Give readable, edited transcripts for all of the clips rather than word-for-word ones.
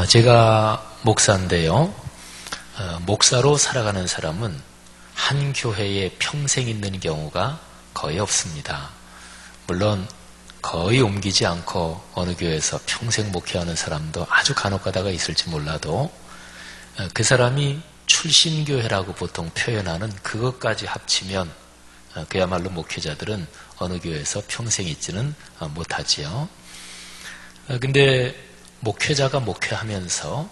제가 목사인데요. 목사로 살아가는 사람은 한 교회에 평생 있는 경우가 거의 없습니다. 물론 거의 옮기지 않고 어느 교회에서 평생 목회하는 사람도 아주 간혹 가다가 있을지 몰라도 그 사람이 출신교회라고 보통 표현하는 그것까지 합치면 그야말로 목회자들은 어느 교회에서 평생 있지는 못하지요. 근데 목회자가 목회하면서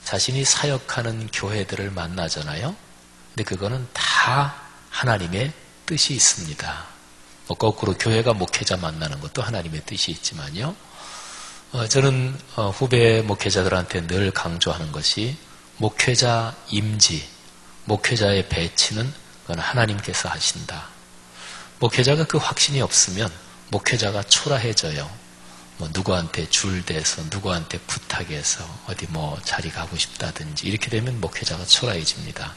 자신이 사역하는 교회들을 만나잖아요. 근데 그거는 다 하나님의 뜻이 있습니다. 거꾸로 교회가 목회자 만나는 것도 하나님의 뜻이 있지만요. 저는 후배 목회자들한테 늘 강조하는 것이 목회자 임지, 목회자의 배치는 그건 하나님께서 하신다. 목회자가 그 확신이 없으면 목회자가 초라해져요. 누구한테 줄대서 누구한테 부탁해서 어디 자리 가고 싶다든지 이렇게 되면 목회자가 초라해집니다.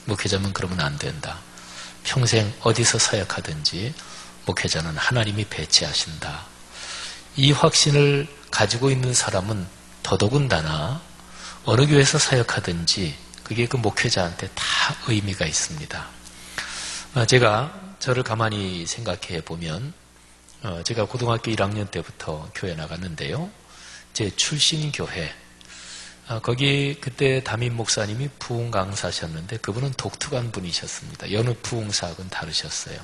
목회자면 그러면 안 된다. 평생 어디서 사역하든지 목회자는 하나님이 배치하신다. 이 확신을 가지고 있는 사람은 더더군다나 어느 교회에서 사역하든지 그게 그 목회자한테 다 의미가 있습니다. 제가 저를 가만히 생각해 보면 제가 고등학교 1학년 때부터 교회 나갔는데요. 제 출신 교회, 거기 그때 담임 목사님이 부흥 강사셨는데 그분은 독특한 분이셨습니다. 여느 부흥사학은 다르셨어요.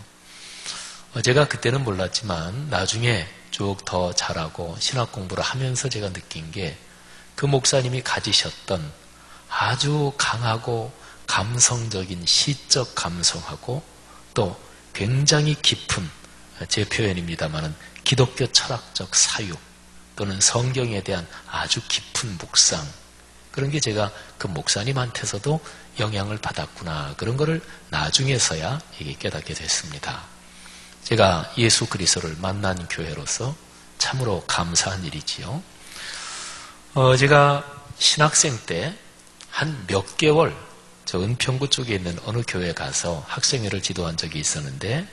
제가 그때는 몰랐지만 나중에 쭉 더 잘하고 신학 공부를 하면서 제가 느낀 게 그 목사님이 가지셨던 아주 강하고 감성적인 시적 감성하고 또 굉장히 깊은 제 표현입니다만은 기독교 철학적 사유 또는 성경에 대한 아주 깊은 묵상 그런 게 제가 그 목사님한테서도 영향을 받았구나 그런 거를 나중에서야 이게 깨닫게 됐습니다. 제가 예수 그리스도를 만난 교회로서 참으로 감사한 일이지요. 제가 신학생 때 한 몇 개월 저 은평구 쪽에 있는 어느 교회에 가서 학생회를 지도한 적이 있었는데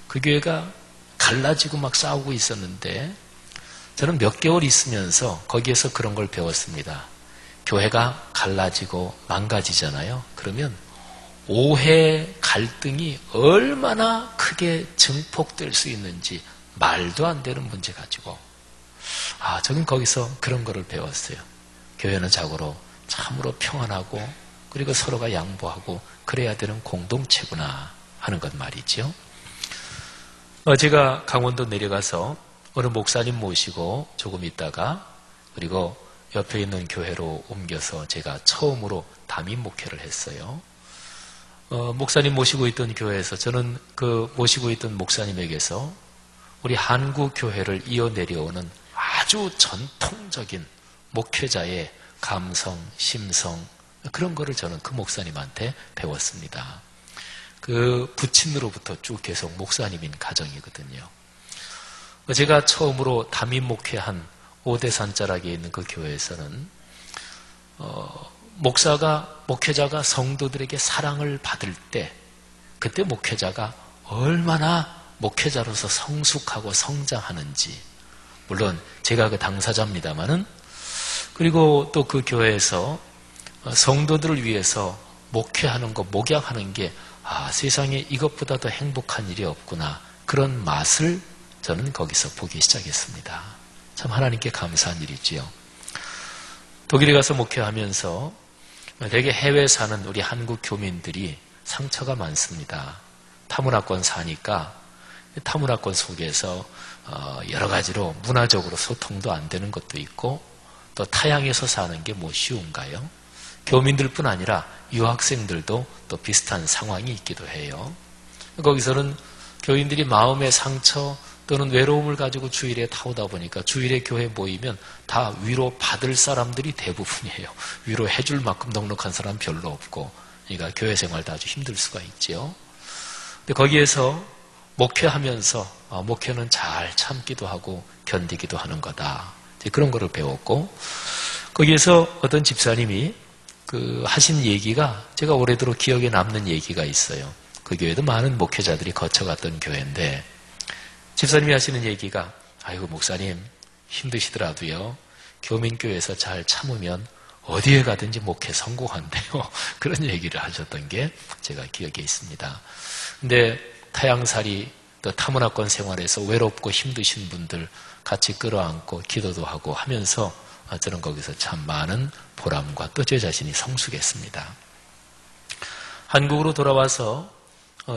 그 교회가 갈라지고 막 싸우고 있었는데 저는 몇 개월 있으면서 거기에서 그런 걸 배웠습니다. 교회가 갈라지고 망가지잖아요. 그러면 오해, 갈등이 얼마나 크게 증폭될 수 있는지 말도 안 되는 문제 가지고 저는 거기서 그런 거를 배웠어요. 교회는 자고로 참으로 평안하고 그리고 서로가 양보하고 그래야 되는 공동체구나 하는 것 말이죠. 제가 강원도 내려가서 어느 목사님 모시고 조금 있다가 그리고 옆에 있는 교회로 옮겨서 제가 처음으로 담임 목회를 했어요. 목사님 모시고 있던 교회에서 저는 그 모시고 있던 목사님에게서 우리 한국 교회를 이어 내려오는 아주 전통적인 목회자의 감성, 심성 그런 거를 저는 그 목사님한테 배웠습니다. 그 부친으로부터 쭉 계속 목사님인 가정이거든요. 제가 처음으로 담임 목회한 오대산 자락에 있는 그 교회에서는 목회자가 성도들에게 사랑을 받을 때 그때 목회자가 얼마나 목회자로서 성숙하고 성장하는지 물론 제가 그 당사자입니다마는 그리고 또 그 교회에서 성도들을 위해서 목회하는 거 목약하는 게 세상에 이것보다 더 행복한 일이 없구나 그런 맛을 저는 거기서 보기 시작했습니다. 참 하나님께 감사한 일이지요. 독일에 가서 목회하면서 되게 해외 사는 우리 한국 교민들이 상처가 많습니다. 타문화권 사니까 타문화권 속에서 여러 가지로 문화적으로 소통도 안 되는 것도 있고 또 타향에서 사는 게 쉬운가요? 교민들뿐 아니라 유학생들도 또 비슷한 상황이 있기도 해요. 거기서는 교인들이 마음의 상처 또는 외로움을 가지고 주일에 타오다 보니까 주일에 교회 모이면 다 위로 받을 사람들이 대부분이에요. 위로해 줄 만큼 넉넉한 사람 별로 없고 그러니까 교회 생활도 아주 힘들 수가 있죠. 근데 거기에서 목회하면서 목회는 잘 참기도 하고 견디기도 하는 거다. 그런 거를 배웠고 거기에서 어떤 집사님이 하신 얘기가 제가 오래도록 기억에 남는 얘기가 있어요. 그 교회도 많은 목회자들이 거쳐갔던 교회인데 집사님이 하시는 얘기가 아이고 목사님 힘드시더라도요 교민교회에서 잘 참으면 어디에 가든지 목회 성공한대요. 그런 얘기를 하셨던 게 제가 기억에 있습니다. 근데 타향살이 또 타문화권 생활에서 외롭고 힘드신 분들 같이 끌어안고 기도도 하고 하면서 저는 거기서 참 많은 보람과 또 제 자신이 성숙했습니다. 한국으로 돌아와서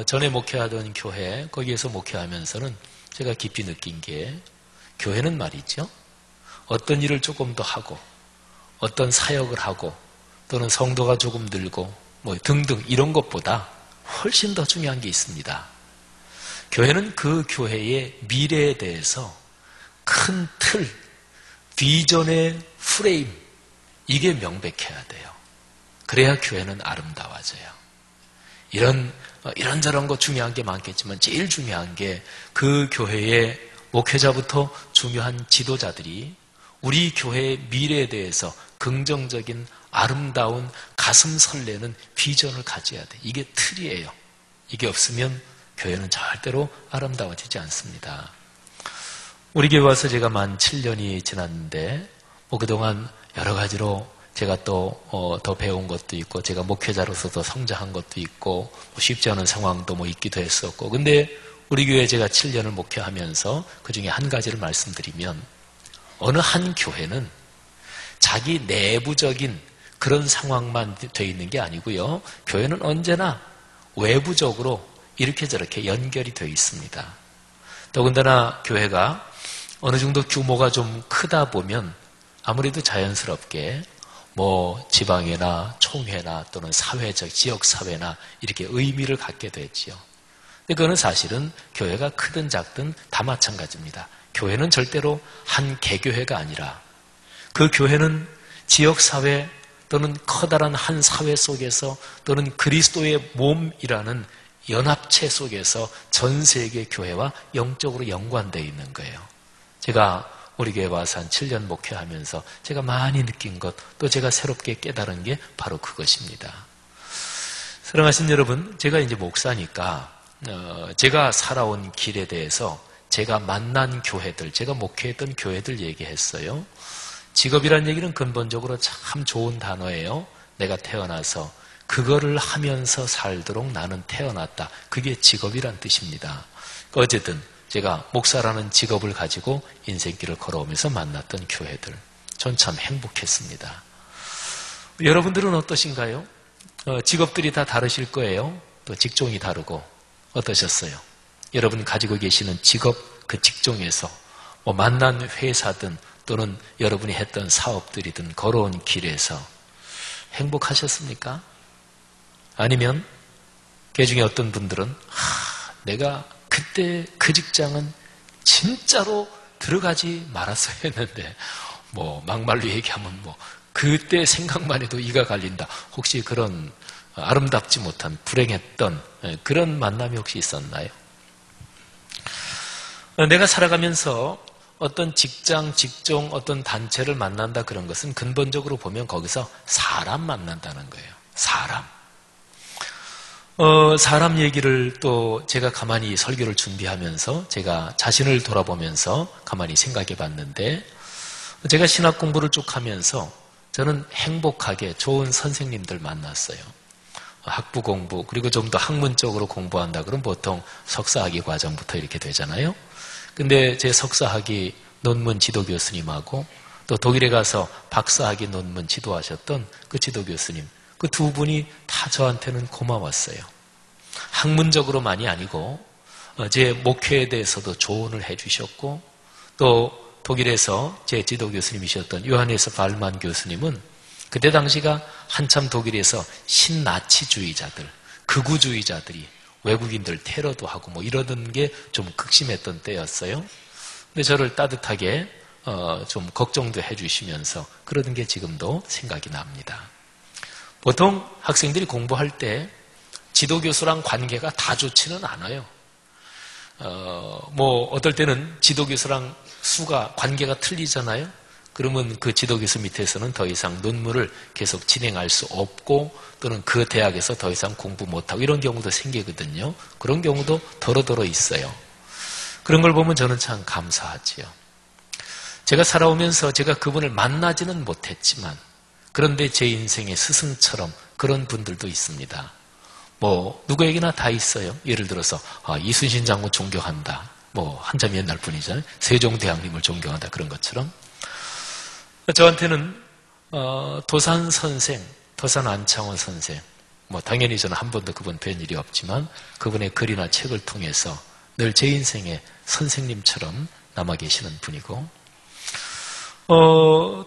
전에 목회하던 교회, 거기에서 목회하면서는 제가 깊이 느낀 게 교회는 말이죠. 어떤 일을 조금 더 하고 어떤 사역을 하고 또는 성도가 조금 늘고 뭐 등등 이런 것보다 훨씬 더 중요한 게 있습니다. 교회는 그 교회의 미래에 대해서 큰 틀, 비전의 프레임 이게 명백해야 돼요. 그래야 교회는 아름다워져요. 이런저런 거 중요한 게 많겠지만 제일 중요한 게 그 교회의 목회자부터 중요한 지도자들이 우리 교회의 미래에 대해서 긍정적인 아름다운 가슴 설레는 비전을 가져야 돼. 이게 틀이에요. 이게 없으면 교회는 절대로 아름다워지지 않습니다. 우리 교회 와서 제가 만 7년이 지났는데 그동안 여러 가지로 제가 또 더 배운 것도 있고 제가 목회자로서도 성장한 것도 있고 쉽지 않은 상황도 있기도 했었고 근데 우리 교회 제가 7년을 목회하면서 그중에 한 가지를 말씀드리면 어느 한 교회는 자기 내부적인 그런 상황만 돼 있는 게 아니고요. 교회는 언제나 외부적으로 이렇게 저렇게 연결이 되어 있습니다. 더군다나 교회가 어느 정도 규모가 좀 크다 보면 아무래도 자연스럽게 지방회나 총회나 또는 사회적, 지역사회나 이렇게 의미를 갖게 됐지요. 근데 그거는 사실은 교회가 크든 작든 다 마찬가지입니다. 교회는 절대로 한 개교회가 아니라 그 교회는 지역사회 또는 커다란 한 사회 속에서 또는 그리스도의 몸이라는 연합체 속에서 전 세계 교회와 영적으로 연관되어 있는 거예요. 제가 우리 교회 와서 한 7년 목회하면서 제가 많이 느낀 것, 또 제가 새롭게 깨달은 게 바로 그것입니다. 사랑하신 여러분, 제가 이제 목사니까 제가 살아온 길에 대해서 제가 만난 교회들, 제가 목회했던 교회들 얘기했어요. 직업이란 얘기는 근본적으로 참 좋은 단어예요. 내가 태어나서 그거를 하면서 살도록 나는 태어났다. 그게 직업이란 뜻입니다. 어쨌든 제가 목사라는 직업을 가지고 인생길을 걸어오면서 만났던 교회들, 전 참 행복했습니다. 여러분들은 어떠신가요? 직업들이 다 다르실 거예요. 또 직종이 다르고 어떠셨어요? 여러분 가지고 계시는 직업, 그 직종에서 만난 회사든 또는 여러분이 했던 사업들이든 걸어온 길에서 행복하셨습니까? 아니면 그 중에 어떤 분들은 내가 그때 그 직장은 진짜로 들어가지 말았어야 했는데 막말로 얘기하면 그때 생각만 해도 이가 갈린다. 혹시 그런 아름답지 못한 불행했던 그런 만남이 혹시 있었나요? 내가 살아가면서 어떤 직장, 직종, 어떤 단체를 만난다 그런 것은 근본적으로 보면 거기서 사람 만난다는 거예요. 사람 얘기를 또 제가 가만히 설교를 준비하면서 제가 자신을 돌아보면서 가만히 생각해 봤는데 제가 신학 공부를 쭉 하면서 저는 행복하게 좋은 선생님들 만났어요. 학부 공부 그리고 좀 더 학문적으로 공부한다 그러면 보통 석사학위 과정부터 이렇게 되잖아요. 근데 제 석사학위 논문 지도 교수님하고 또 독일에 가서 박사학위 논문 지도하셨던 그 지도 교수님 그 두 분이 다 저한테는 고마웠어요. 학문적으로만이 아니고 제 목회에 대해서도 조언을 해주셨고 또 독일에서 제 지도 교수님이셨던 요하네스 발만 교수님은 그때 당시가 한참 독일에서 신나치주의자들, 극우주의자들이 외국인들 테러도 하고 이러던 게 좀 극심했던 때였어요. 근데 저를 따뜻하게 좀 걱정도 해주시면서 그러던 게 지금도 생각이 납니다. 보통 학생들이 공부할 때 지도교수랑 관계가 다 좋지는 않아요. 어떨 때는 지도교수랑 수가 관계가 틀리잖아요. 그러면 그 지도교수 밑에서는 더 이상 논문을 계속 진행할 수 없고 또는 그 대학에서 더 이상 공부 못하고 이런 경우도 생기거든요. 그런 경우도 더러더러 있어요. 그런 걸 보면 저는 참 감사하지요. 제가 살아오면서 제가 그분을 만나지는 못했지만 그런데 제 인생의 스승처럼 그런 분들도 있습니다. 뭐 누구에게나 다 있어요. 예를 들어서 이순신 장군 존경한다. 뭐 한참 옛날 분이잖아요. 세종대왕님을 존경한다. 그런 것처럼 저한테는 도산 선생, 도산 안창원 선생, 뭐 당연히 저는 한 번도 그분 뵌 일이 없지만 그분의 글이나 책을 통해서 늘 제 인생의 선생님처럼 남아 계시는 분이고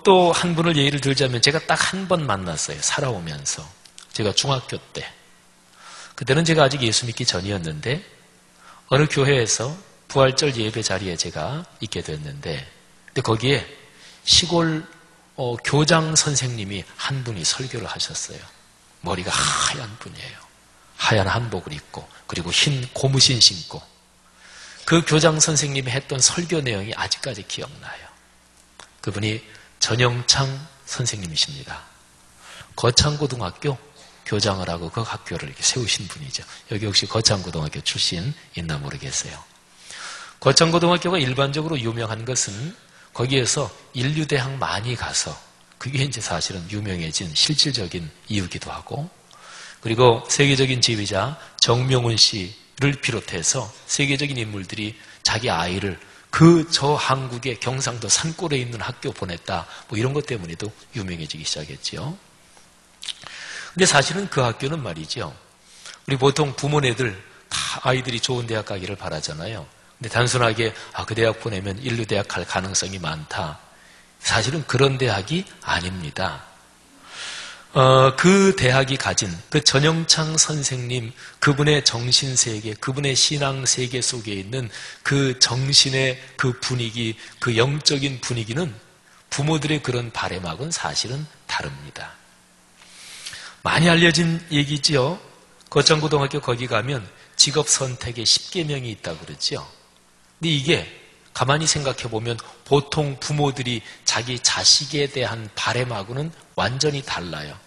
또 한 분을 예를 들자면 제가 딱 한 번 만났어요. 살아오면서. 제가 중학교 때. 그때는 제가 아직 예수 믿기 전이었는데 어느 교회에서 부활절 예배 자리에 제가 있게 됐는데 근데 거기에 시골 교장 선생님이 한 분이 설교를 하셨어요. 머리가 하얀 분이에요. 하얀 한복을 입고 그리고 흰 고무신 신고 그 교장 선생님이 했던 설교 내용이 아직까지 기억나요. 그분이 전영창 선생님이십니다. 거창고등학교 교장을 하고 그 학교를 이렇게 세우신 분이죠. 여기 혹시 거창고등학교 출신 있나 모르겠어요. 거창고등학교가 일반적으로 유명한 것은 거기에서 인류대학 많이 가서 그게 이제 사실은 유명해진 실질적인 이유기도 하고 그리고 세계적인 지휘자 정명훈 씨를 비롯해서 세계적인 인물들이 자기 아이를 저 한국의 경상도 산골에 있는 학교 보냈다. 뭐 이런 것 때문에도 유명해지기 시작했죠. 근데 사실은 그 학교는 말이죠. 우리 보통 부모네들 다 아이들이 좋은 대학 가기를 바라잖아요. 근데 단순하게 그 대학 보내면 인류대학 갈 가능성이 많다. 사실은 그런 대학이 아닙니다. 그 대학이 가진 그 전영창 선생님 그분의 정신세계, 그분의 신앙세계 속에 있는 그 정신의 그 분위기, 그 영적인 분위기는 부모들의 그런 바램하고는 사실은 다릅니다. 많이 알려진 얘기지요. 거창고등학교 거기 가면 직업 선택의 10계명이 있다고 그러죠. 근데 이게 가만히 생각해 보면 보통 부모들이 자기 자식에 대한 바램하고는 완전히 달라요.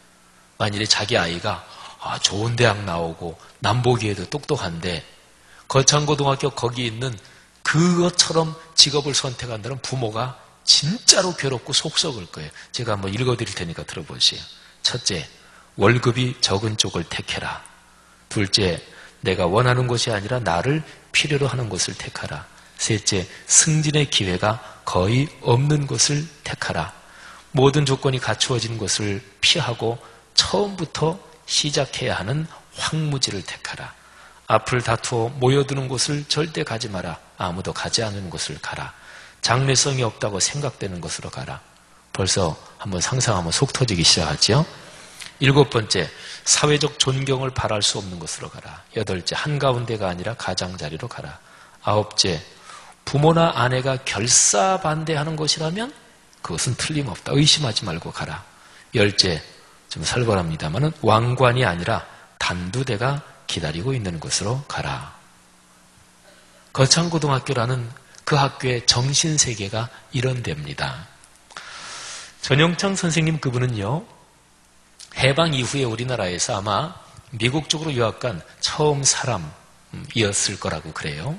만일에 자기 아이가 좋은 대학 나오고 남 보기에도 똑똑한데 거창고등학교 거기 있는 그것처럼 직업을 선택한다는 부모가 진짜로 괴롭고 속 썩을 거예요. 제가 한번 읽어드릴 테니까 들어보세요. 첫째, 월급이 적은 쪽을 택해라. 둘째, 내가 원하는 곳이 아니라 나를 필요로 하는 곳을 택하라. 셋째, 승진의 기회가 거의 없는 곳을 택하라. 모든 조건이 갖추어진 곳을 피하고 처음부터 시작해야 하는 황무지를 택하라. 앞을 다투어 모여드는 곳을 절대 가지 마라. 아무도 가지 않는 곳을 가라. 장래성이 없다고 생각되는 곳으로 가라. 벌써 한번 상상하면 속 터지기 시작하죠. 일곱 번째, 사회적 존경을 바랄 수 없는 곳으로 가라. 여덟째, 한가운데가 아니라 가장자리로 가라. 아홉째, 부모나 아내가 결사반대하는 곳이라면 그것은 틀림없다. 의심하지 말고 가라. 열째, 좀 살벌합니다만은 왕관이 아니라 단두대가 기다리고 있는 곳으로 가라. 거창고등학교라는 그 학교의 정신세계가 이런 데입니다. 전영창 선생님 그분은요, 해방 이후에 우리나라에서 아마 미국 쪽으로 유학 간 처음 사람이었을 거라고 그래요.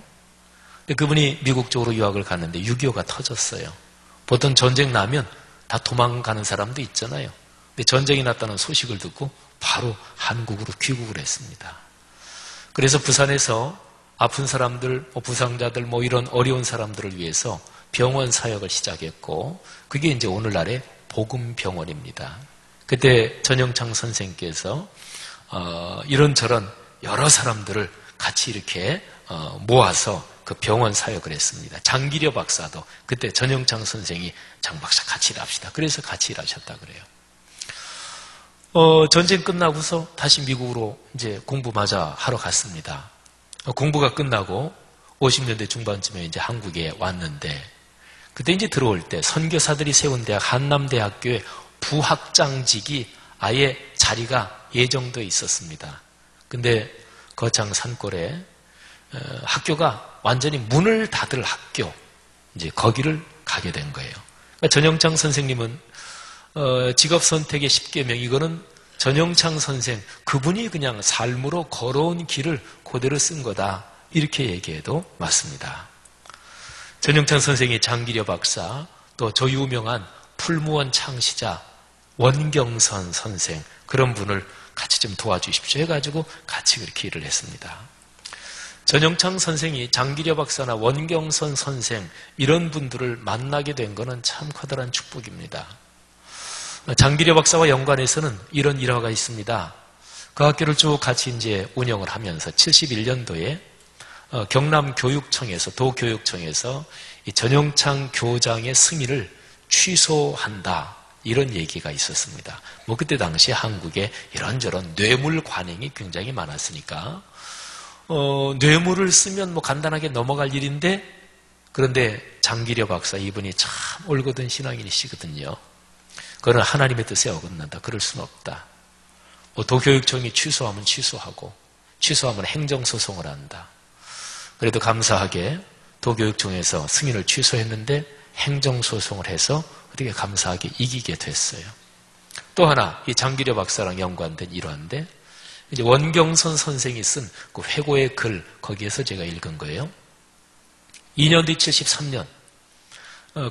근데 그분이 미국 쪽으로 유학을 갔는데 6.25가 터졌어요. 보통 전쟁 나면 다 도망가는 사람도 있잖아요. 근데 전쟁이 났다는 소식을 듣고 바로 한국으로 귀국을 했습니다. 그래서 부산에서 아픈 사람들, 부상자들, 이런 어려운 사람들을 위해서 병원 사역을 시작했고 그게 이제 오늘날의 복음병원입니다. 그때 전영창 선생께서 이런저런 여러 사람들을 같이 이렇게 모아서 그 병원 사역을 했습니다. 장기려 박사도 그때 전영창 선생이 장 박사 같이 일합시다. 그래서 같이 일하셨다 그래요. 전쟁 끝나고서 다시 미국으로 이제 공부마저 하러 갔습니다. 공부가 끝나고 50년대 중반쯤에 이제 한국에 왔는데 그때 이제 들어올 때 선교사들이 세운 대학 한남대학교에 부학장직이 아예 자리가 예정돼 있었습니다. 근데 거창 산골에 학교가 완전히 문을 닫을 학교, 이제 거기를 가게 된 거예요. 그러니까 전영창 선생님은 직업 선택의 10계명, 이거는 전영창 선생 그분이 그냥 삶으로 걸어온 길을 그대로 쓴 거다, 이렇게 얘기해도 맞습니다. 전영창 선생이 장기려 박사, 또 저 유명한 풀무원 창시자 원경선 선생, 그런 분을 같이 좀 도와주십시오 해가지고 같이 그렇게 일을 했습니다. 전영창 선생이 장기려 박사나 원경선 선생 이런 분들을 만나게 된 것은 참 커다란 축복입니다. 장기려 박사와 연관해서는 이런 일화가 있습니다. 그 학교를 쭉 같이 이제 운영을 하면서 71년도에 경남교육청에서, 도교육청에서 이 전영창 교장의 승인을 취소한다, 이런 얘기가 있었습니다. 뭐 그때 당시 한국에 이런저런 뇌물 관행이 굉장히 많았으니까 뇌물을 쓰면 뭐 간단하게 넘어갈 일인데, 그런데 장기려 박사 이분이 참 올곧은 신앙인이시거든요. 그거는 하나님의 뜻에 어긋난다, 그럴 수는 없다. 뭐 도교육청이 취소하면 취소하고, 취소하면 행정소송을 한다. 그래도 감사하게 도교육청에서 승인을 취소했는데 행정소송을 해서 어떻게 감사하게 이기게 됐어요. 또 하나, 이 장기려 박사랑 연관된 일화인데, 이제 원경선 선생이 쓴 그 회고의 글, 거기에서 제가 읽은 거예요. 2년 뒤 73년,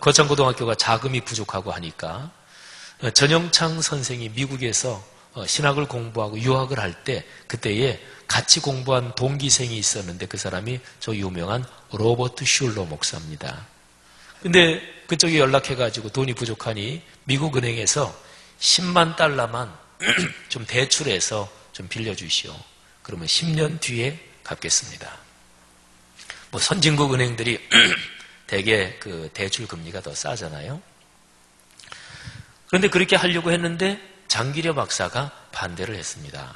거창고등학교가 자금이 부족하고 하니까 전영창 선생이 미국에서 신학을 공부하고 유학을 할 때, 그때에 같이 공부한 동기생이 있었는데 그 사람이 저 유명한 로버트 슐러 목사입니다. 근데 그쪽에 연락해가지고 돈이 부족하니 미국 은행에서 10만 달러만 좀 대출해서 좀 빌려주시오. 그러면 10년 뒤에 갚겠습니다. 뭐 선진국 은행들이 대개 그 대출 금리가 더 싸잖아요. 그런데 그렇게 하려고 했는데 장기려 박사가 반대를 했습니다.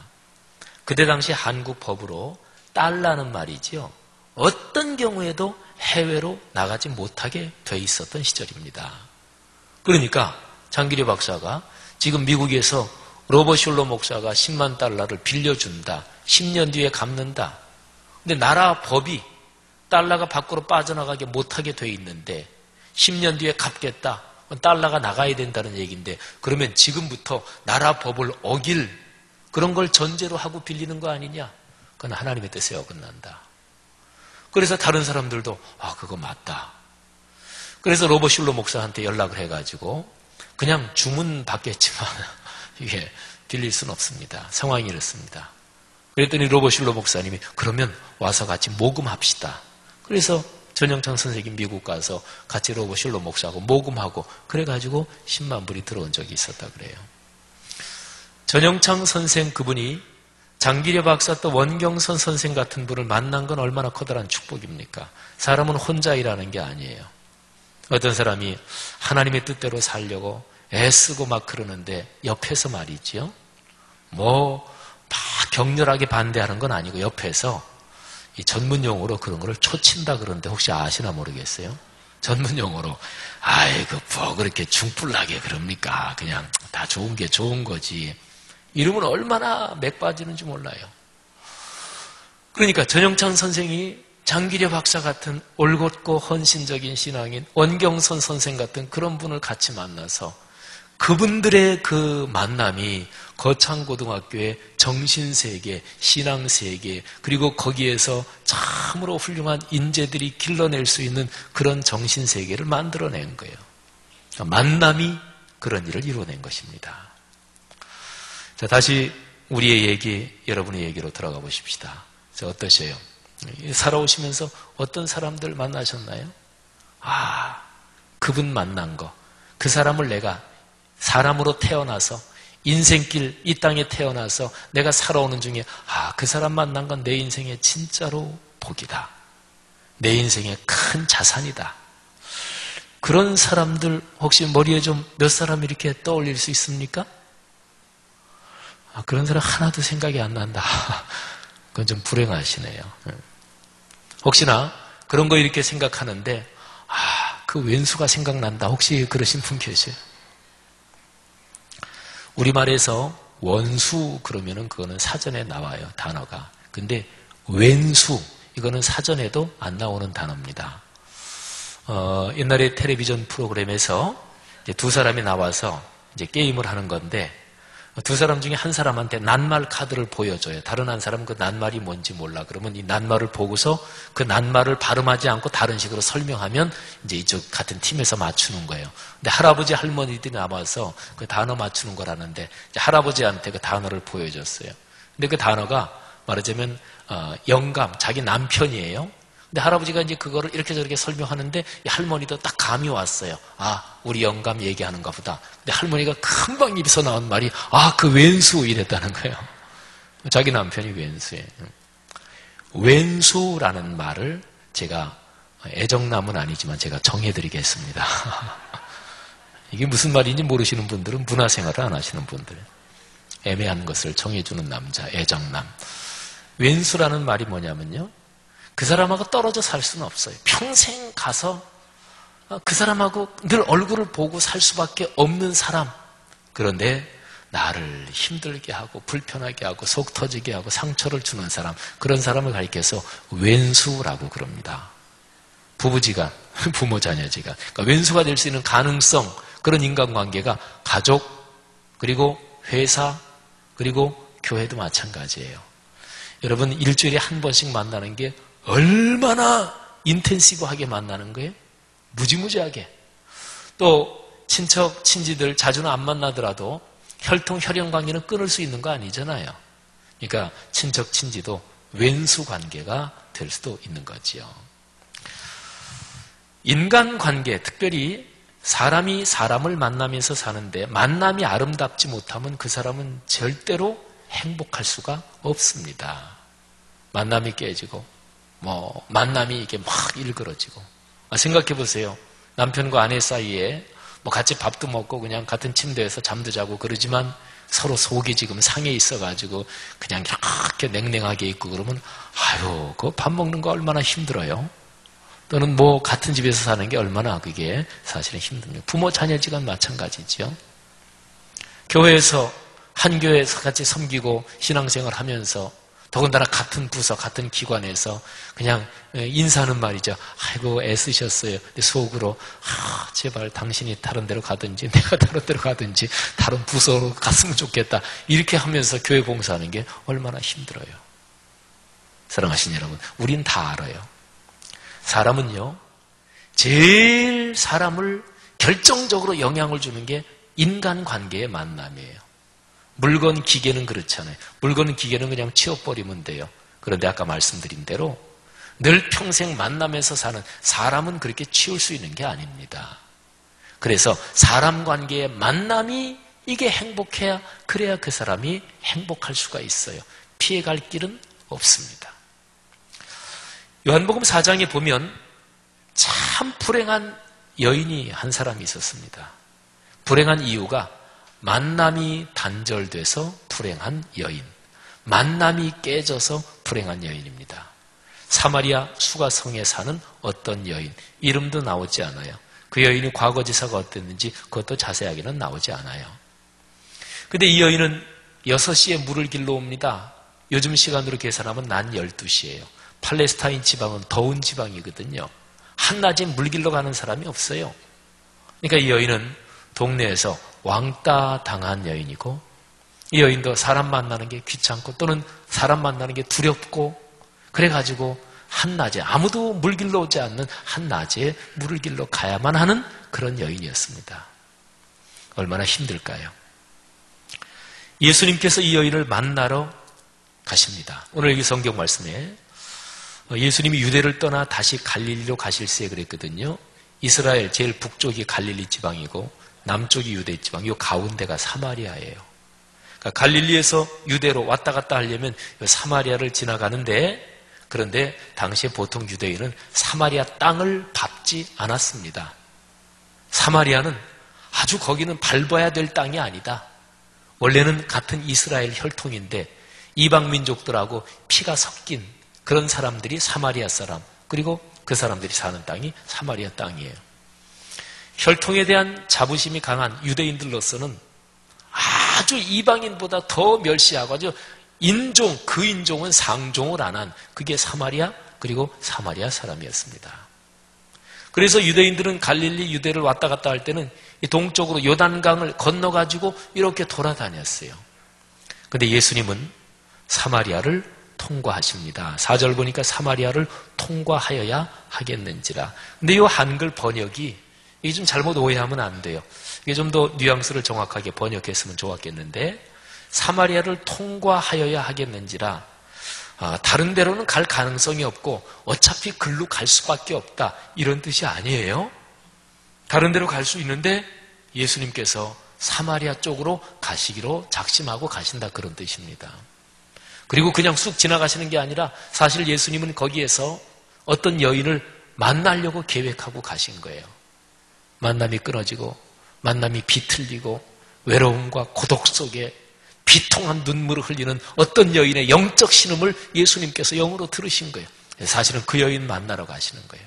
그때 당시 한국 법으로 달러는 말이죠, 어떤 경우에도 해외로 나가지 못하게 돼 있었던 시절입니다. 그러니까 장기려 박사가 지금 미국에서 로버트 슐러 목사가 10만 달러를 빌려준다, 10년 뒤에 갚는다. 근데 나라 법이 달러가 밖으로 빠져나가게 못하게 돼 있는데 10년 뒤에 갚겠다, 달러가 나가야 된다는 얘기인데, 그러면 지금부터 나라 법을 어길 그런 걸 전제로 하고 빌리는 거 아니냐? 그건 하나님의 뜻에 어긋난다. 그래서 다른 사람들도 그거 맞다. 그래서 로버트 슐러 목사한테 연락을 해가지고 그냥 주문 받겠지만 이게 빌릴 수는 없습니다. 상황이 이렇습니다. 그랬더니 로버트 슐러 목사님이 그러면 와서 같이 모금합시다. 그래서 전영창 선생님 미국 가서 같이 로버트 슐러 목사하고 모금하고 그래가지고 10만 불이 들어온 적이 있었다 그래요. 전영창 선생 그분이 장기려 박사 또 원경선 선생 같은 분을 만난 건 얼마나 커다란 축복입니까? 사람은 혼자 일하는 게 아니에요. 어떤 사람이 하나님의 뜻대로 살려고 애쓰고 막 그러는데 옆에서 말이죠, 뭐 막 격렬하게 반대하는 건 아니고 옆에서 이 전문용어로 그런 거를 초친다 그러는데 혹시 아시나 모르겠어요? 전문용어로 아이고 뭐 그렇게 중불나게 그럽니까? 그냥 다 좋은 게 좋은 거지. 이러면 얼마나 맥 빠지는지 몰라요. 그러니까 전영창 선생이 장기려 박사 같은 올곧고 헌신적인 신앙인, 원경선 선생 같은 그런 분을 같이 만나서 그분들의 그 만남이 거창고등학교의 정신세계, 신앙세계, 그리고 거기에서 참으로 훌륭한 인재들이 길러낼 수 있는 그런 정신세계를 만들어낸 거예요. 만남이 그런 일을 이루어낸 것입니다. 자, 다시 우리의 얘기, 여러분의 얘기로 들어가 보십시다. 자, 어떠세요? 살아오시면서 어떤 사람들 만나셨나요? 그분 만난 거, 그 사람을 내가 사람으로 태어나서 인생길 이 땅에 태어나서 내가 살아오는 중에 그 사람 만난 건 내 인생의 진짜로 복이다. 내 인생의 큰 자산이다. 그런 사람들 혹시 머리에 좀 몇 사람 이렇게 떠올릴 수 있습니까? 그런 사람 하나도 생각이 안 난다. 그건 좀 불행하시네요. 혹시나 그런 거 이렇게 생각하는데 그 왼수가 생각난다. 혹시 그러신 분 계세요? 우리말에서 원수 그러면은 그거는 사전에 나와요, 단어가. 근데 왼수 이거는 사전에도 안 나오는 단어입니다. 옛날에 텔레비전 프로그램에서 이제 두 사람이 나와서 이제 게임을 하는 건데 두 사람 중에 한 사람한테 낱말 카드를 보여줘요. 다른 한 사람은 그 낱말이 뭔지 몰라. 그러면 이 낱말을 보고서 그 낱말을 발음하지 않고 다른 식으로 설명하면 이제 이쪽 같은 팀에서 맞추는 거예요. 근데 할아버지 할머니들이 남아서 그 단어 맞추는 거라는데 이제 할아버지한테 그 단어를 보여줬어요. 근데 그 단어가 말하자면 영감, 자기 남편이에요. 근데 할아버지가 이제 그거를 이렇게 저렇게 설명하는데 이 할머니도 딱 감이 왔어요. 아, 우리 영감 얘기하는가 보다. 근데 할머니가 금방 입에서 나온 말이 그 왼수 이랬다는 거예요. 자기 남편이 왼수예요. 왼수라는 말을 제가 애정남은 아니지만 제가 정해드리겠습니다. 이게 무슨 말인지 모르시는 분들은 문화생활을 안 하시는 분들. 애매한 것을 정해주는 남자, 애정남. 왼수라는 말이 뭐냐면요. 그 사람하고 떨어져 살 수는 없어요. 평생 가서 그 사람하고 늘 얼굴을 보고 살 수밖에 없는 사람. 그런데 나를 힘들게 하고 불편하게 하고 속 터지게 하고 상처를 주는 사람. 그런 사람을 가리켜서 왼수라고 그럽니다. 부부지간, 부모 자녀지간. 그러니까 왼수가 될 수 있는 가능성, 그런 인간관계가 가족, 그리고 회사, 그리고 교회도 마찬가지예요. 여러분 일주일에 한 번씩 만나는 게 얼마나 인텐시브하게 만나는 거예요? 무지무지하게. 또 친척, 친지들 자주는 안 만나더라도 혈통, 혈연관계는 끊을 수 있는 거 아니잖아요. 그러니까 친척, 친지도 왼수 관계가 될 수도 있는 거지요. 인간관계, 특별히 사람이 사람을 만나면서 사는데 만남이 아름답지 못하면 그 사람은 절대로 행복할 수가 없습니다. 만남이 깨지고 만남이 이게 막 일그러지고. 생각해 보세요. 남편과 아내 사이에 같이 밥도 먹고 그냥 같은 침대에서 잠도 자고 그러지만 서로 속이 지금 상해 있어가지고 그냥 이렇게 냉랭하게 있고 그러면 그거 밥 먹는 거 얼마나 힘들어요. 또는 같은 집에서 사는 게 얼마나 그게 사실은 힘듭니까. 부모 자녀지간 마찬가지죠. 교회에서 한 교회에서 같이 섬기고 신앙생활 하면서 더군다나 같은 부서, 같은 기관에서 그냥 인사하는 말이죠. 아이고 애쓰셨어요. 근데 속으로 제발 당신이 다른 데로 가든지 내가 다른 데로 가든지 다른 부서로 갔으면 좋겠다. 이렇게 하면서 교회 봉사하는 게 얼마나 힘들어요. 사랑하신 여러분, 우린 다 알아요. 사람은요, 제일 사람을 결정적으로 영향을 주는 게 인간관계의 만남이에요. 물건, 기계는 그렇잖아요. 물건, 기계는 그냥 치워버리면 돼요. 그런데 아까 말씀드린 대로 늘 평생 만나면서 사는 사람은 그렇게 치울 수 있는 게 아닙니다. 그래서 사람 관계의 만남이 이게 행복해야, 그래야 그 사람이 행복할 수가 있어요. 피해갈 길은 없습니다. 요한복음 4장에 보면 참 불행한 여인이 한 사람이 있었습니다. 불행한 이유가 만남이 단절돼서 불행한 여인, 만남이 깨져서 불행한 여인입니다. 사마리아 수가성에 사는 어떤 여인, 이름도 나오지 않아요. 그 여인이 과거지사가 어땠는지 그것도 자세하게는 나오지 않아요. 근데 이 여인은 6시에 물을 길러 옵니다. 요즘 시간으로 계산하면 낮 12시예요. 팔레스타인 지방은 더운 지방이거든요. 한낮에 물 길러 가는 사람이 없어요. 그러니까 이 여인은 동네에서 왕따 당한 여인이고, 이 여인도 사람 만나는 게 귀찮고 또는 사람 만나는 게 두렵고, 그래가지고 한낮에 아무도 물 길러 오지 않는 한낮에 물을 길러 가야만 하는 그런 여인이었습니다. 얼마나 힘들까요? 예수님께서 이 여인을 만나러 가십니다. 오늘 여기 성경 말씀에 예수님이 유대를 떠나 다시 갈릴리로 가실세 그랬거든요. 이스라엘 제일 북쪽이 갈릴리 지방이고 남쪽이 유대 지방, 이 가운데가 사마리아예요. 그러니까 갈릴리에서 유대로 왔다 갔다 하려면 사마리아를 지나가는데, 그런데 당시에 보통 유대인은 사마리아 땅을 밟지 않았습니다. 사마리아는 아주 거기는 밟아야 될 땅이 아니다. 원래는 같은 이스라엘 혈통인데 이방 민족들하고 피가 섞인 그런 사람들이 사마리아 사람, 그리고 그 사람들이 사는 땅이 사마리아 땅이에요. 혈통에 대한 자부심이 강한 유대인들로서는 아주 이방인보다 더 멸시하고 아주 인종, 그 인종은 상종을 안 한 그게 사마리아, 그리고 사마리아 사람이었습니다. 그래서 유대인들은 갈릴리 유대를 왔다 갔다 할 때는 이 동쪽으로 요단강을 건너가지고 이렇게 돌아다녔어요. 근데 예수님은 사마리아를 통과하십니다. 4절 보니까 사마리아를 통과하여야 하겠는지라. 근데 이 한글 번역이 이게 좀 잘못 오해하면 안 돼요. 이게 좀 더 뉘앙스를 정확하게 번역했으면 좋았겠는데, 사마리아를 통과하여야 하겠는지라, 다른 데로는 갈 가능성이 없고 어차피 글로 갈 수밖에 없다, 이런 뜻이 아니에요. 다른 데로 갈 수 있는데 예수님께서 사마리아 쪽으로 가시기로 작심하고 가신다, 그런 뜻입니다. 그리고 그냥 쑥 지나가시는 게 아니라 사실 예수님은 거기에서 어떤 여인을 만나려고 계획하고 가신 거예요. 만남이 끊어지고 만남이 비틀리고 외로움과 고독 속에 비통한 눈물을 흘리는 어떤 여인의 영적 신음을 예수님께서 영으로 들으신 거예요. 사실은 그 여인 만나러 가시는 거예요.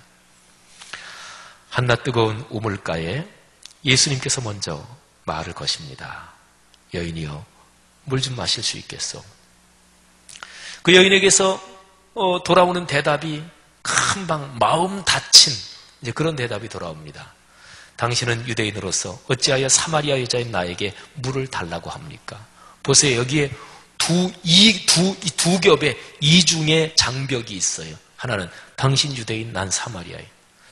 한낮 뜨거운 우물가에 예수님께서 먼저 말을 거십니다. 여인이여, 물 좀 마실 수 있겠소? 그 여인에게서 돌아오는 대답이 금방 마음 다친 이제 그런 대답이 돌아옵니다. 당신은 유대인으로서 어찌하여 사마리아 여자인 나에게 물을 달라고 합니까? 보세요. 여기에 두 겹의 이중의 장벽이 있어요. 하나는 당신 유대인, 난 사마리아인.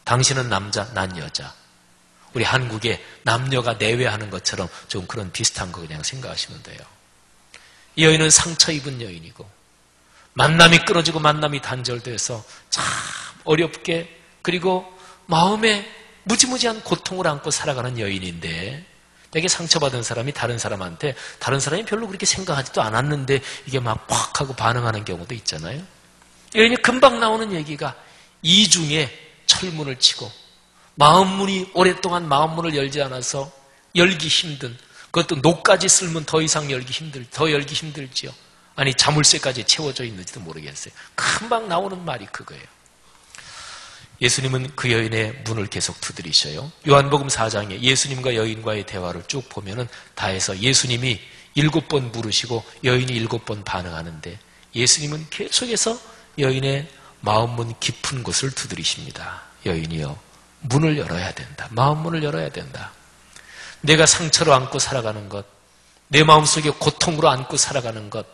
당신은 남자, 난 여자. 우리 한국에 남녀가 내외하는 것처럼 좀 그런 비슷한 거 그냥 생각하시면 돼요. 이 여인은 상처 입은 여인이고 만남이 끊어지고 만남이 단절돼서 참 어렵게, 그리고 마음에 무지무지한 고통을 안고 살아가는 여인인데, 되게 상처받은 사람이 다른 사람한테 다른 사람이 별로 그렇게 생각하지도 않았는데 이게 막 팍 하고 반응하는 경우도 있잖아요. 여인이 금방 나오는 얘기가 이중에 철문을 치고 마음문이 오랫동안 마음문을 열지 않아서 열기 힘든, 그것도 녹까지 쓸면 더 이상 더 열기 힘들지요. 아니 자물쇠까지 채워져 있는지도 모르겠어요. 금방 나오는 말이 그거예요. 예수님은 그 여인의 문을 계속 두드리셔요. 요한복음 4장에 예수님과 여인과의 대화를 쭉 보면은 다 해서 예수님이 7번 물으시고 여인이 7번 반응하는데, 예수님은 계속해서 여인의 마음문 깊은 곳을 두드리십니다. 여인이여, 문을 열어야 된다. 마음문을 열어야 된다. 내가 상처로 안고 살아가는 것, 내 마음속에 고통으로 안고 살아가는 것,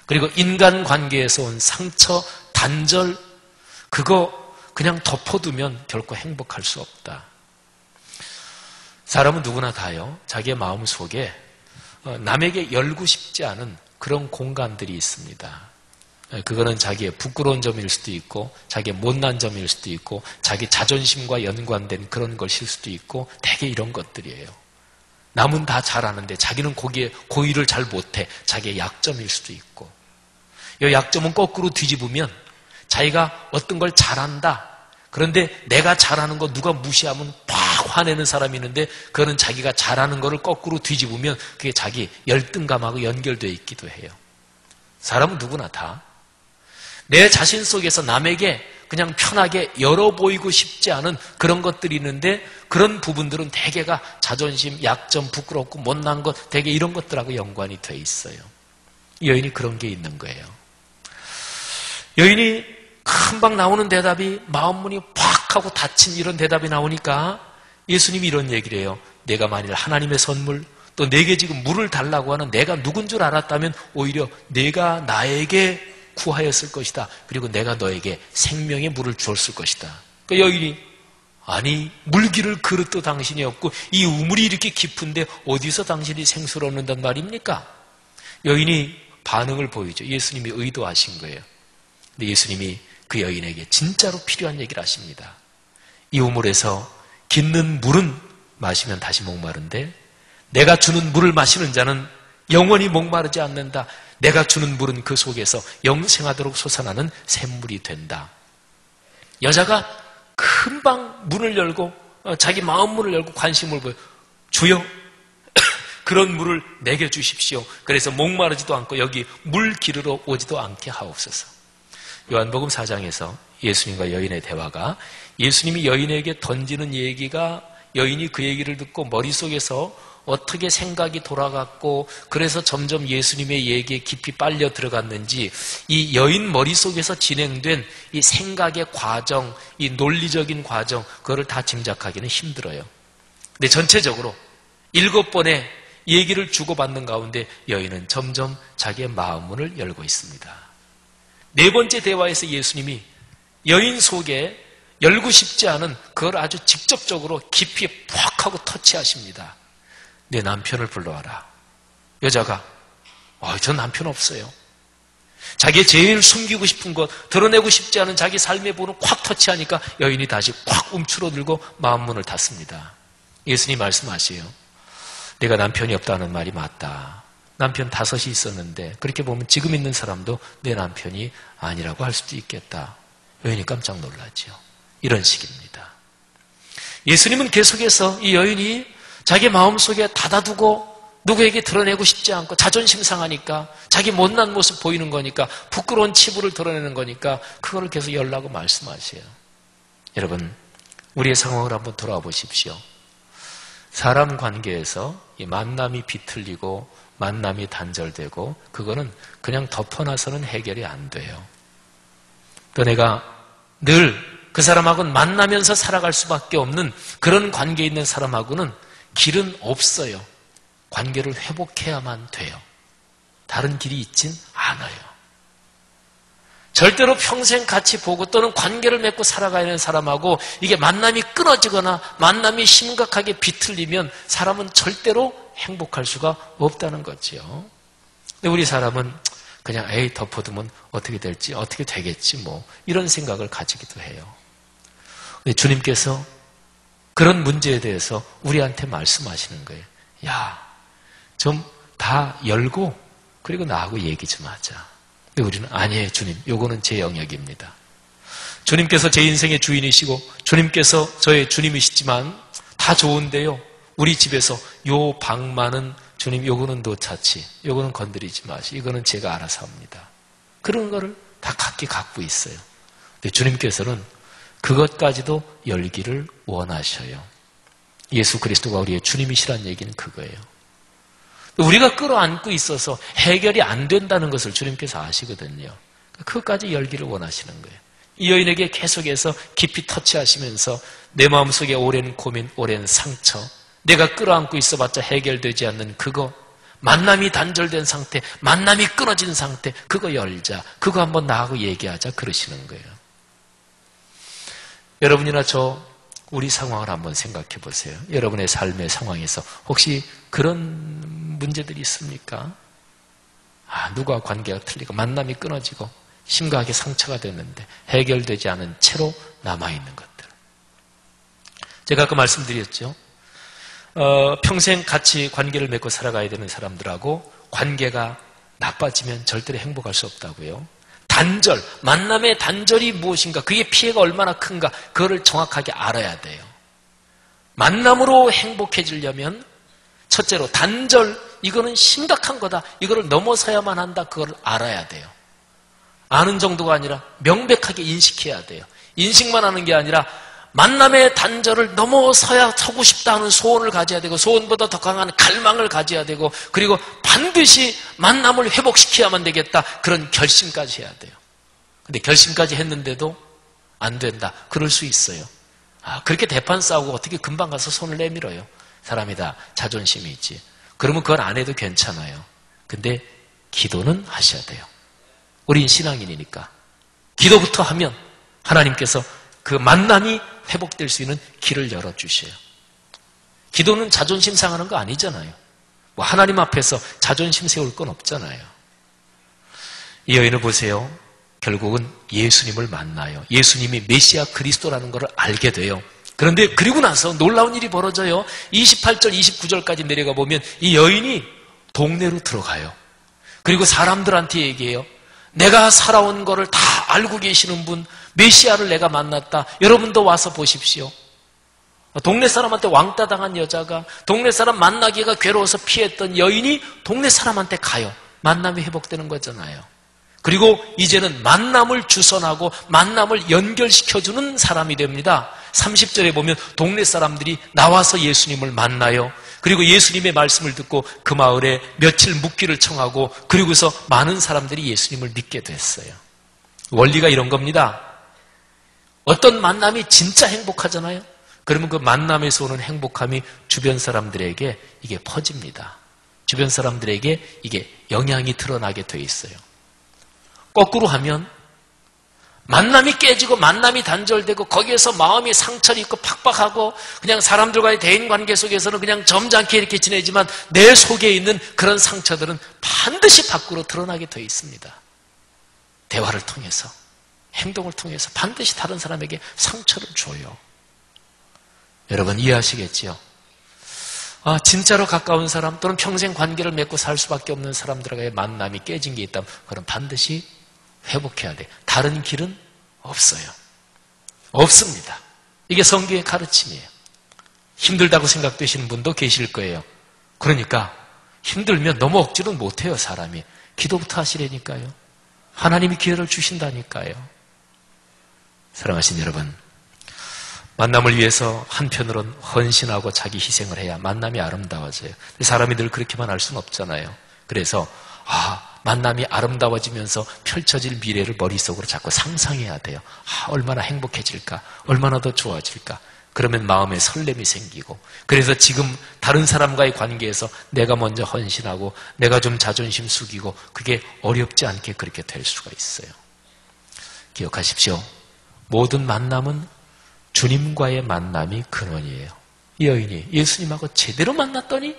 그리고 인간관계에서 온 상처, 단절, 그거 그냥 덮어두면 결코 행복할 수 없다. 사람은 누구나 다요, 자기의 마음 속에 남에게 열고 싶지 않은 그런 공간들이 있습니다. 그거는 자기의 부끄러운 점일 수도 있고 자기의 못난 점일 수도 있고 자기 자존심과 연관된 그런 것일 수도 있고, 되게 이런 것들이에요. 남은 다 잘하는데 자기는 거기에 고의를 잘 못해, 자기의 약점일 수도 있고, 이 약점은 거꾸로 뒤집으면 자기가 어떤 걸 잘한다, 그런데 내가 잘하는 거 누가 무시하면 팍 화내는 사람이 있는데, 그거는 자기가 잘하는 거를 거꾸로 뒤집으면 그게 자기 열등감하고 연결되어 있기도 해요. 사람은 누구나 다 내 자신 속에서 남에게 그냥 편하게 열어 보이고 싶지 않은 그런 것들이 있는데, 그런 부분들은 대개가 자존심, 약점, 부끄럽고 못난 것, 대개 이런 것들하고 연관이 돼 있어요. 여인이 그런 게 있는 거예요. 여인이 금방 나오는 대답이 마음문이 팍 하고 닫힌 이런 대답이 나오니까 예수님이 이런 얘기를 해요. 내가 만일 하나님의 선물, 또 내게 지금 물을 달라고 하는 내가 누군 줄 알았다면 오히려 내가 나에게 구하였을 것이다. 그리고 내가 너에게 생명의 물을 주었을 것이다. 그러니까 여인이, 아니 물기를 그릇도 당신이 없고 이 우물이 이렇게 깊은데 어디서 당신이 생수를 얻는단 말입니까? 여인이 반응을 보이죠. 예수님이 의도하신 거예요. 근데 예수님이 그 여인에게 진짜로 필요한 얘기를 하십니다. 이 우물에서 깃는 물은 마시면 다시 목마른데, 내가 주는 물을 마시는 자는 영원히 목마르지 않는다. 내가 주는 물은 그 속에서 영생하도록 솟아나는 샘물이 된다. 여자가 금방 문을 열고 자기 마음 문을 열고 관심을 보여. 주여, 그런 물을 내게 주십시오. 그래서 목마르지도 않고 여기 물 기르러 오지도 않게 하옵소서. 요한복음 4장에서 예수님과 여인의 대화가, 예수님이 여인에게 던지는 얘기가 여인이 그 얘기를 듣고 머릿속에서 어떻게 생각이 돌아갔고, 그래서 점점 예수님의 얘기에 깊이 빨려 들어갔는지, 이 여인 머릿속에서 진행된 이 생각의 과정, 이 논리적인 과정, 그거를 다 짐작하기는 힘들어요. 근데 전체적으로 7번의 얘기를 주고받는 가운데 여인은 점점 자기의 마음문을 열고 있습니다. 네 번째 대화에서 예수님이 여인 속에 열고 싶지 않은 그걸 아주 직접적으로 깊이 퍽 하고 터치하십니다. 내 남편을 불러와라. 여자가 저 남편 없어요. 자기의 제일 숨기고 싶은 것, 드러내고 싶지 않은 자기 삶의 부분을 콱 터치하니까 여인이 다시 콱 움츠러들고 마음문을 닫습니다. 예수님 말씀하세요. 내가 남편이 없다는 말이 맞다. 남편 5이 있었는데 그렇게 보면 지금 있는 사람도 내 남편이 아니라고 할 수도 있겠다. 여인이 깜짝 놀랐죠. 이런 식입니다. 예수님은 계속해서 이 여인이 자기 마음속에 닫아두고 누구에게 드러내고 싶지 않고 자존심 상하니까 자기 못난 모습 보이는 거니까 부끄러운 치부를 드러내는 거니까 그거를 계속 열라고 말씀하세요. 여러분, 우리의 상황을 한번 돌아와 보십시오. 사람 관계에서 이 만남이 비틀리고 만남이 단절되고 그거는 그냥 덮어놔서는 해결이 안 돼요. 또 내가 늘 그 사람하고는 만나면서 살아갈 수밖에 없는 그런 관계에 있는 사람하고는 길은 없어요. 관계를 회복해야만 돼요. 다른 길이 있진 않아요. 절대로 평생 같이 보고 또는 관계를 맺고 살아가야 하는 사람하고 이게 만남이 끊어지거나 만남이 심각하게 비틀리면 사람은 절대로 행복할 수가 없다는 거죠. 근데 우리 사람은 그냥 덮어두면 어떻게 될지 어떻게 되겠지 뭐 이런 생각을 가지기도 해요. 근데 주님께서 그런 문제에 대해서 우리한테 말씀하시는 거예요. 야, 좀 다 열고 그리고 나하고 얘기 좀 하자. 근데 우리는 아니에요 주님, 요거는 제 영역입니다. 주님께서 제 인생의 주인이시고 주님께서 저의 주님이시지만 다 좋은데요, 우리 집에서 요 방만은 주님 요거는 놓자치, 요거는 건드리지 마시, 이거는 제가 알아서 합니다. 그런 거를 다 각기 갖고 있어요. 근데 주님께서는 그것까지도 열기를 원하셔요. 예수 그리스도가 우리의 주님이시란 얘기는 그거예요. 우리가 끌어안고 있어서 해결이 안 된다는 것을 주님께서 아시거든요. 그것까지 열기를 원하시는 거예요. 이 여인에게 계속해서 깊이 터치하시면서 내 마음속에 오랜 고민, 오랜 상처, 내가 끌어안고 있어봤자 해결되지 않는 그거, 만남이 단절된 상태, 만남이 끊어진 상태, 그거 열자, 그거 한번 나하고 얘기하자 그러시는 거예요. 여러분이나 우리 상황을 한번 생각해 보세요. 여러분의 삶의 상황에서 혹시 그런 문제들이 있습니까? 누가 관계가 틀리고 만남이 끊어지고 심각하게 상처가 됐는데 해결되지 않은 채로 남아있는 것들. 제가 아까 말씀드렸죠. 평생 같이 관계를 맺고 살아가야 되는 사람들하고 관계가 나빠지면 절대로 행복할 수 없다고요. 단절, 만남의 단절이 무엇인가, 그게 피해가 얼마나 큰가, 그거를 정확하게 알아야 돼요. 만남으로 행복해지려면 첫째로 단절, 이거는 심각한 거다, 이거를 넘어서야만 한다, 그걸 알아야 돼요. 아는 정도가 아니라 명백하게 인식해야 돼요. 인식만 하는 게 아니라 만남의 단절을 넘어서야 서고 싶다 하는 소원을 가져야 되고, 소원보다 더 강한 갈망을 가져야 되고, 그리고 반드시 만남을 회복시켜야만 되겠다, 그런 결심까지 해야 돼요. 근데 결심까지 했는데도 안 된다, 그럴 수 있어요. 그렇게 대판 싸우고 어떻게 금방 가서 손을 내밀어요. 사람이다, 자존심이 있지. 그러면 그걸 안 해도 괜찮아요. 근데 기도는 하셔야 돼요. 우린 신앙인이니까 기도부터 하면 하나님께서 그 만남이 회복될 수 있는 길을 열어주셔요. 기도는 자존심 상하는 거 아니잖아요. 뭐 하나님 앞에서 자존심 세울 건 없잖아요. 이 여인을 보세요. 결국은 예수님을 만나요. 예수님이 메시아 그리스도라는 것을 알게 돼요. 그런데 그리고 나서 놀라운 일이 벌어져요. 28절, 29절까지 내려가 보면 이 여인이 동네로 들어가요. 그리고 사람들한테 얘기해요. 내가 살아온 거를 다 알고 계시는 분, 메시아를 내가 만났다. 여러분도 와서 보십시오. 동네 사람한테 왕따 당한 여자가, 동네 사람 만나기가 괴로워서 피했던 여인이 동네 사람한테 가요. 만남이 회복되는 거잖아요. 그리고 이제는 만남을 주선하고 만남을 연결시켜주는 사람이 됩니다. 30절에 보면 동네 사람들이 나와서 예수님을 만나요. 그리고 예수님의 말씀을 듣고 그 마을에 며칠 묵기를 청하고, 그리고서 많은 사람들이 예수님을 믿게 됐어요. 원리가 이런 겁니다. 어떤 만남이 진짜 행복하잖아요. 그러면 그 만남에서 오는 행복함이 주변 사람들에게 이게 퍼집니다. 주변 사람들에게 이게 영향이 드러나게 돼 있어요. 거꾸로 하면 만남이 깨지고 만남이 단절되고 거기에서 마음이 상처를 입고 팍팍하고 그냥 사람들과의 대인관계 속에서는 그냥 점잖게 이렇게 지내지만 내 속에 있는 그런 상처들은 반드시 밖으로 드러나게 돼 있습니다. 대화를 통해서, 행동을 통해서 반드시 다른 사람에게 상처를 줘요. 여러분 이해하시겠지요? 진짜로 가까운 사람 또는 평생 관계를 맺고 살 수밖에 없는 사람들과의 만남이 깨진 게 있다면 그럼 반드시 회복해야 돼. 다른 길은 없어요. 없습니다. 이게 성경의 가르침이에요. 힘들다고 생각되시는 분도 계실 거예요. 그러니까 힘들면 너무 억지로 못해요. 사람이. 기도부터 하시라니까요. 하나님이 기회를 주신다니까요. 사랑하신 여러분, 만남을 위해서 한편으로는 헌신하고 자기 희생을 해야 만남이 아름다워져요. 사람이 늘 그렇게만 할 수는 없잖아요. 그래서 만남이 아름다워지면서 펼쳐질 미래를 머릿속으로 자꾸 상상해야 돼요. 얼마나 행복해질까? 얼마나 더 좋아질까? 그러면 마음에 설렘이 생기고, 그래서 지금 다른 사람과의 관계에서 내가 먼저 헌신하고 내가 좀 자존심 숙이고 그게 어렵지 않게 그렇게 될 수가 있어요. 기억하십시오. 모든 만남은 주님과의 만남이 근원이에요. 이 여인이 예수님하고 제대로 만났더니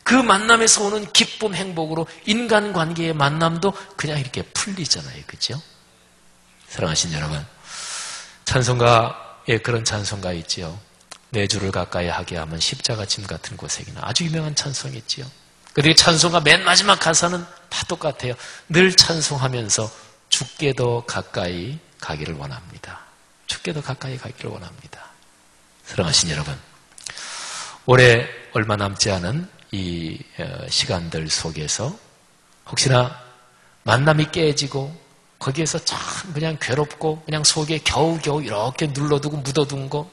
그 만남에서 오는 기쁨, 행복으로 인간관계의 만남도 그냥 이렇게 풀리잖아요. 그렇죠? 사랑하신 여러분, 찬송가에 그런 찬송가 있지요. 내 주를 가까이 하게 하면 십자가 짐 같은 고생이나, 아주 유명한 찬송이 있지요. 그리고 찬송가 맨 마지막 가사는 다 똑같아요. 늘 찬송하면서 주께 더 가까이 가기를 원합니다. 주께 더 가까이 가기를 원합니다. 사랑하신 여러분, 올해 얼마 남지 않은 이 시간들 속에서 혹시나 만남이 깨지고 거기에서 참 그냥 괴롭고 그냥 속에 겨우겨우 이렇게 눌러두고 묻어둔 거,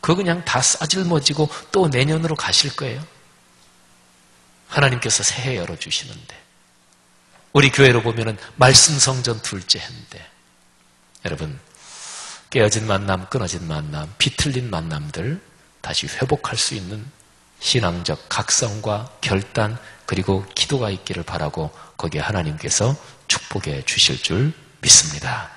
그거 그냥 다 싸질머지고 또 내년으로 가실 거예요. 하나님께서 새해 열어주시는데, 우리 교회로 보면은 말씀 성전 둘째 해인데, 여러분 깨어진 만남, 끊어진 만남, 비틀린 만남들 다시 회복할 수 있는 신앙적 각성과 결단 그리고 기도가 있기를 바라고 거기에 하나님께서 축복해 주실 줄 믿습니다.